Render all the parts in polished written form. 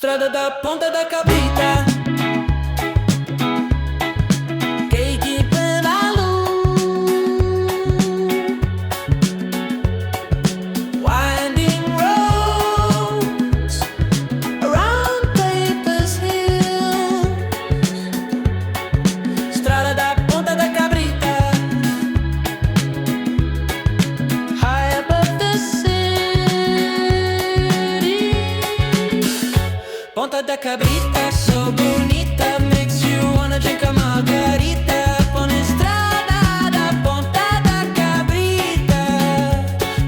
Estrada da Ponta da Cabrita.雞頸馬路. Winding roads around Taipa's hills. Estrada da Ponta da Cabrita. High above the city. Ponta da Cabrita, so bonita, makes you wanna drink a margarita. Pon Estrada da Ponta da Cabrita.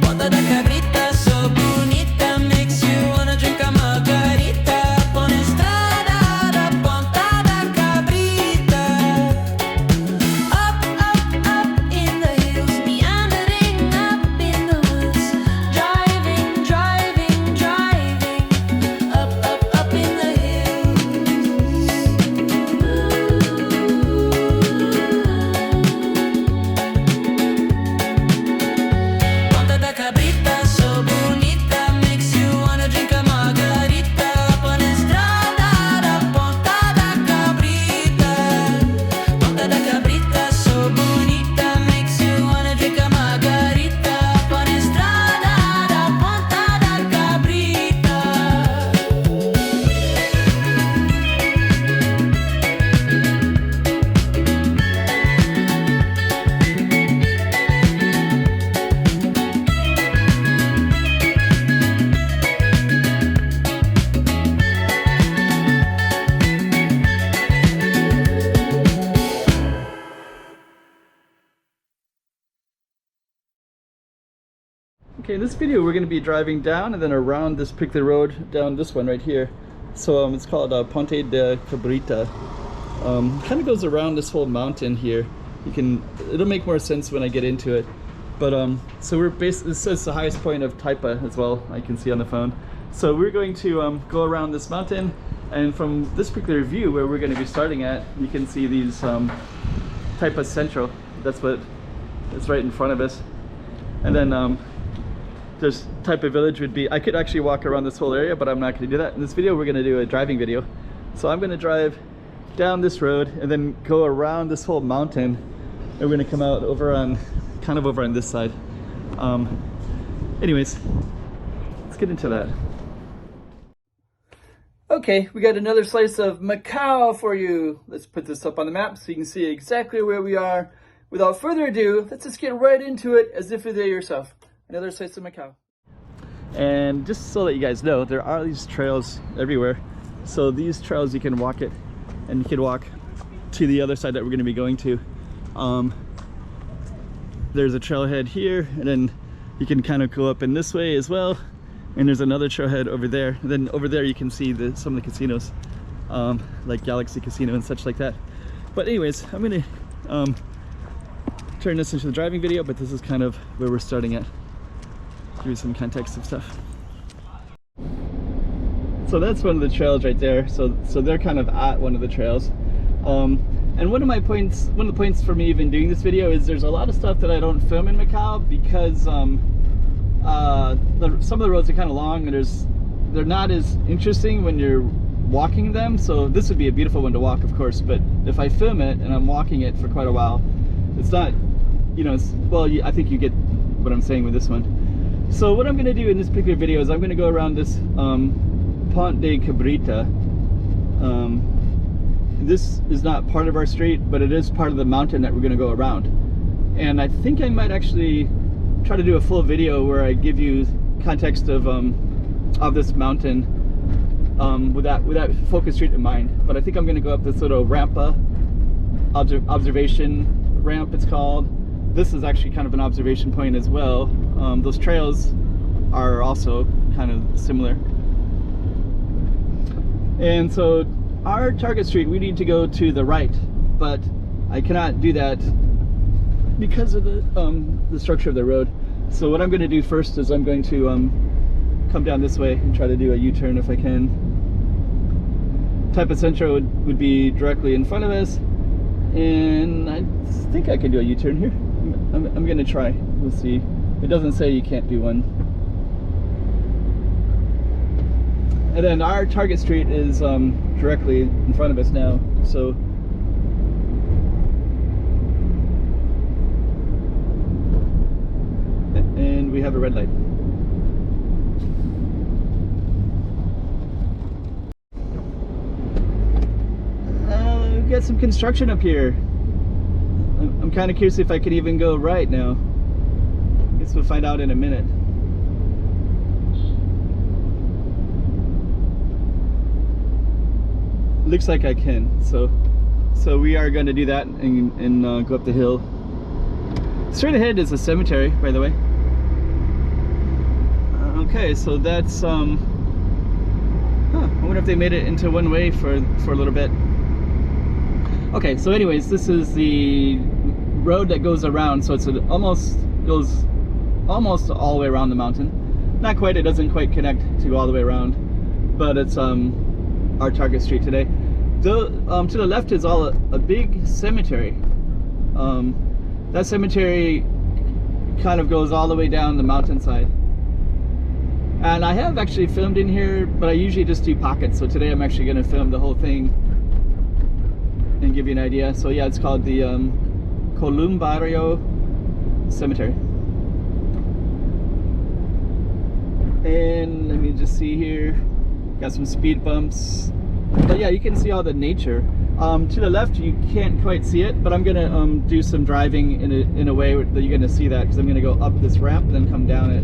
Ponta da Cabrita, so bonita, makes you wanna drink a margarita. Pon Estrada da Ponta da Cabrita. Up, up, up in the hills, meandering up in the woods. Driving, driving, driving, up, up, up in the hills. Ponta da Cabrita, so bonita, makes you wanna drink a margarita. Pon Estrada da Ponta da Cabrita. Ponta da Cabrita, so bonita, makes you wanna drink a margarita. Pon Estrada da Ponta da Cabrita. Okay, in this video we're going to be driving down and then around this particular road, down this one right here. So it's called Ponta da Cabrita. Kind of goes around this whole mountain here. It'll make more sense when I get into it. But so we're basically, this is the highest point of Taipa as well, I can see on the phone. So we're going to go around this mountain, and from this particular view where we're going to be starting at, you can see these Taipa Central. That's what it's right in front of us. And then there's Taipa Village would be, I could actually walk around this whole area, but I'm not going to do that. In this video, we're going to do a driving video. So I'm going to drive down this road and then go around this whole mountain. And we're going to come out over on, kind of over on this side. Anyways, let's get into that. Okay, we got another slice of Macau for you. Let's put this up on the map so you can see exactly where we are. Without further ado, let's just get right into it as if you're there yourself. Another slice of Macau. And just so that you guys know, there are these trails everywhere. So these trails, you can walk it, and you can walk to the other side that we're going to be going to. There's a trailhead here, and then you can kind of go up in this way as well. And there's another trailhead over there. And then over there you can see some of the casinos, like Galaxy Casino and such like that. But anyways, I'm going to turn this into the driving video, but this is kind of where we're starting at. Give you some context of stuff. So that's one of the trails right there. So they're kind of at one of the trails. And one of the points for me even doing this video is there's a lot of stuff that I don't film in Macau because some of the roads are kind of long, and they're not as interesting when you're walking them. So this would be a beautiful one to walk, of course, but if I film it and I'm walking it for quite a while, it's not, you know, I think you get what I'm saying with this one. So what I'm going to do in this particular video is I'm going to go around this Ponta da Cabrita. This is not part of our street, but it is part of the mountain that we're going to go around. And I think I might actually try to do a full video where I give you context of this mountain with that focus street in mind. But I think I'm going to go up this little Rampa, observation ramp it's called. This is actually kind of an observation point as well. Those trails are also kind of similar. And so our target street, we need to go to the right, but I cannot do that because of the structure of the road. So what I'm going to do first is I'm going to come down this way and try to do a U-turn if I can. Taipa Central would be directly in front of us, and I think I can do a U-turn here. I'm going to try. We'll see. It doesn't say you can't do one. And then our target street is directly in front of us now. So and we have a red light. We've got some construction up here. I'm kind of curious if I could even go right now. Guess we'll find out in a minute. Looks like I can, so we are going to do that and go up the hill. Straight ahead is a cemetery, by the way. Okay, so that's I wonder if they made it into one way for a little bit. Okay, so anyways, this is the road that goes around, so it's almost all the way around the mountain. Not quite, it doesn't quite connect to go all the way around, but it's our target street today. To the left is a big cemetery. That cemetery kind of goes all the way down the mountainside. And I have actually filmed in here, but I usually just do pockets. So today I'm actually going to film the whole thing and give you an idea. So yeah, it's called the Columbario Cemetery. And let me just see here. Got some speed bumps. But yeah, you can see all the nature. To the left, you can't quite see it, but I'm gonna do some driving in a way that you're gonna see that, because I'm gonna go up this ramp and then come down it.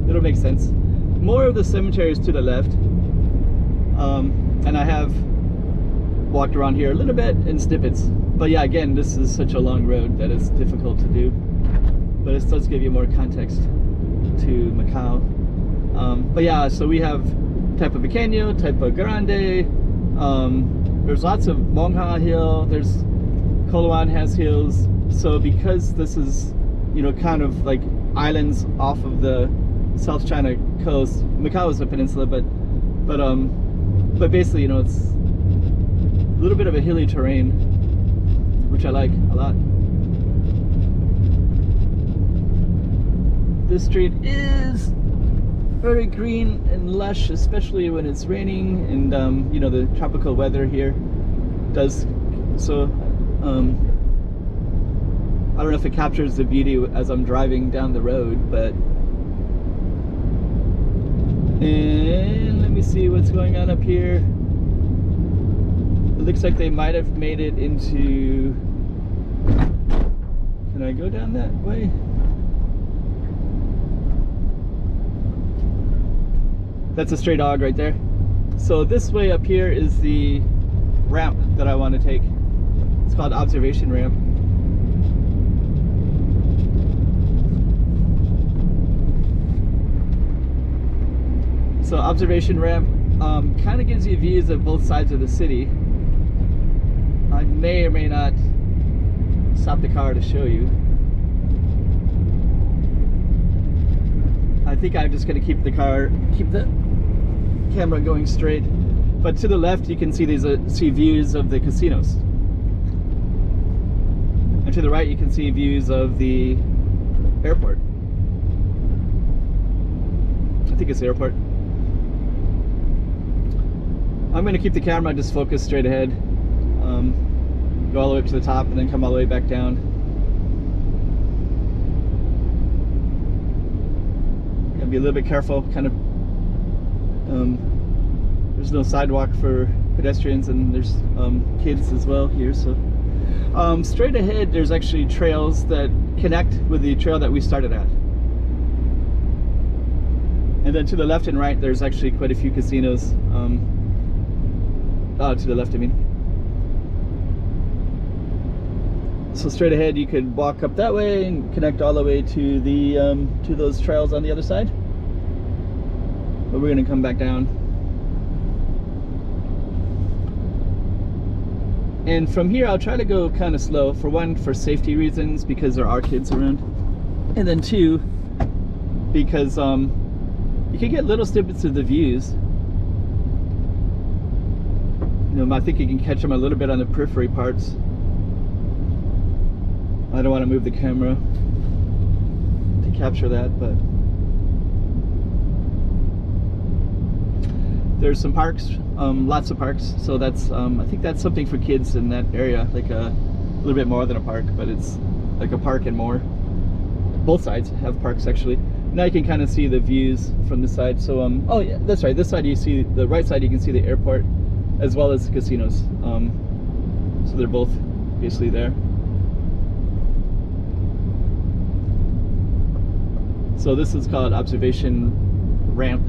It'll make sense. More of the cemetery is to the left, and I have walked around here a little bit in snippets. But yeah, again, this is such a long road that it's difficult to do. But it does give you more context to Macau. But yeah, so we have Taipa Pequeño, Taipa Grande. There's lots of Mongha Hill. There's Koloan has hills. So because this is, you know, kind of like islands off of the South China coast. Macau is a peninsula, but basically, you know, it's a little bit of a hilly terrain, which I like a lot. This street is very green and lush, especially when it's raining, and you know, the tropical weather here does so. I don't know if it captures the beauty as I'm driving down the road, but and let me see what's going on up here. It looks like they might have made it into. Can I go down that way? That's a stray dog right there. So this way up here is the ramp that I want to take. It's called Observation Ramp. So Observation Ramp kind of gives you views of both sides of the city. I may or may not stop the car to show you. I think I'm just going to keep the camera going straight. But to the left, you can see these see views of the casinos, and to the right, you can see views of the airport. I think it's the airport. I'm going to keep the camera just focused straight ahead. Go all the way up to the top and then come all the way back down. Gotta be a little bit careful, kind of. There's no sidewalk for pedestrians, and there's kids as well here. So straight ahead, there's actually trails that connect with the trail that we started at. And then to the left and right, there's actually quite a few casinos. To the left, I mean. So straight ahead, you could walk up that way and connect all the way to the to those trails on the other side. But we're going to come back down. And from here, I'll try to go kind of slow. For one, for safety reasons, because there are kids around. And then two, because you can get little snippets of the views. You know, I think you can catch them a little bit on the periphery parts. I don't want to move the camera to capture that, but There's some parks, lots of parks. So that's I think that's something for kids in that area, like a little bit more than a park, but it's like a park and more. Both sides have parks actually. Now you can kind of see the views from this side. So oh yeah, that's right. This side you see, the right side you can see the airport as well as the casinos. So they're both basically there. So this is called observation ramp,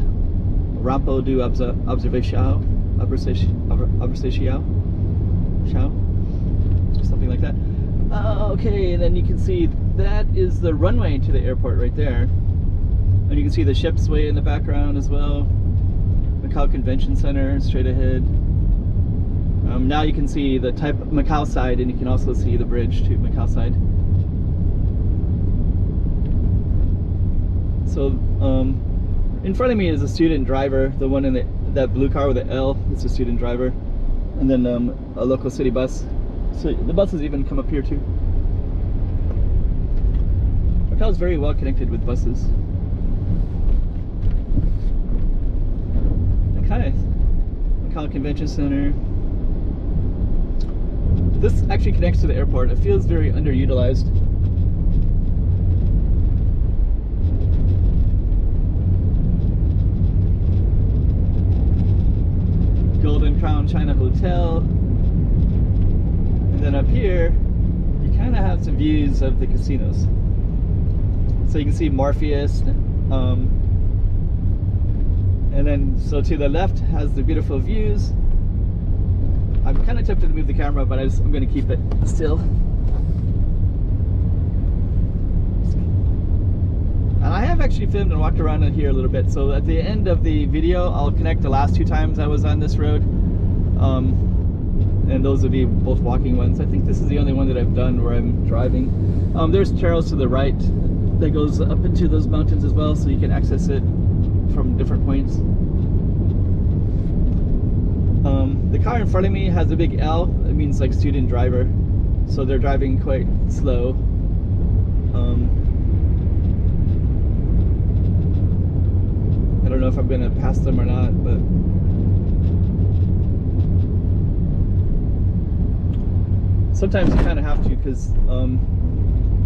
Rampa do observação, something like that. Okay, and then you can see that is the runway to the airport right there, and you can see the ships way in the background as well. Macau Convention Center straight ahead. Now you can see the Taipa Macau side, and you can also see the bridge to Macau side. So in front of me is a student driver, the one in that blue car with the L, it's a student driver, and then a local city bus. So the buses even come up here too. Macau is very well connected with buses. Okay, Macau Convention Center. This actually connects to the airport. It feels very underutilized. Golden Crown China Hotel, and then up here you kind of have some views of the casinos. So you can see Morpheus, and then so to the left has the beautiful views. I'm kind of tempted to move the camera, but I'm going to keep it still. And I have actually filmed and walked around in here a little bit, so at the end of the video I'll connect the last 2 times I was on this road, and those will be both walking ones. I think this is the only one that I've done where I'm driving. There's trails to the right that goes up into those mountains as well, so you can access it from different points. The car in front of me has a big L. It means like student driver, so they're driving quite slow. I don't know if I'm gonna pass them or not, but sometimes you kind of have to, because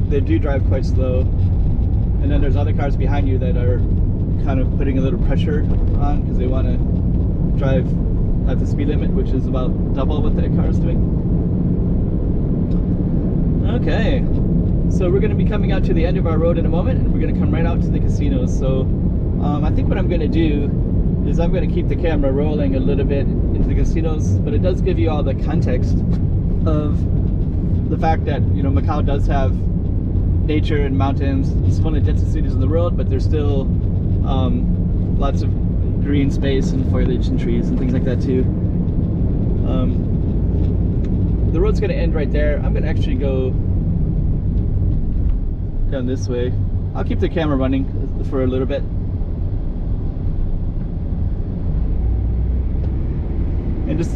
they do drive quite slow, and then there's other cars behind you that are kind of putting a little pressure on because they want to drive at the speed limit, which is about double what that car is doing. Okay, so we're going to be coming out to the end of our road in a moment, and we're going to come right out to the casinos. So I think what I'm going to do is I'm going to keep the camera rolling a little bit into the casinos, but it does give you all the context of the fact that, you know, Macau does have nature and mountains. It's one of the densest cities in the world, but there's still lots of green space and foliage and trees and things like that too. The road's going to end right there. I'm going to actually go down this way. I'll keep the camera running for a little bit.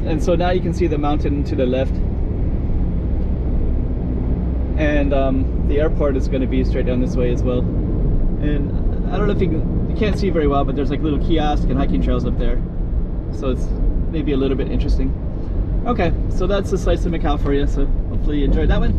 And so now you can see the mountain to the left, and the airport is going to be straight down this way as well. And I don't know if you can't see very well, but there's like little kiosks and hiking trails up there, so it's maybe a little bit interesting. Okay, so that's a slice of Macau for you, so hopefully you enjoyed that one.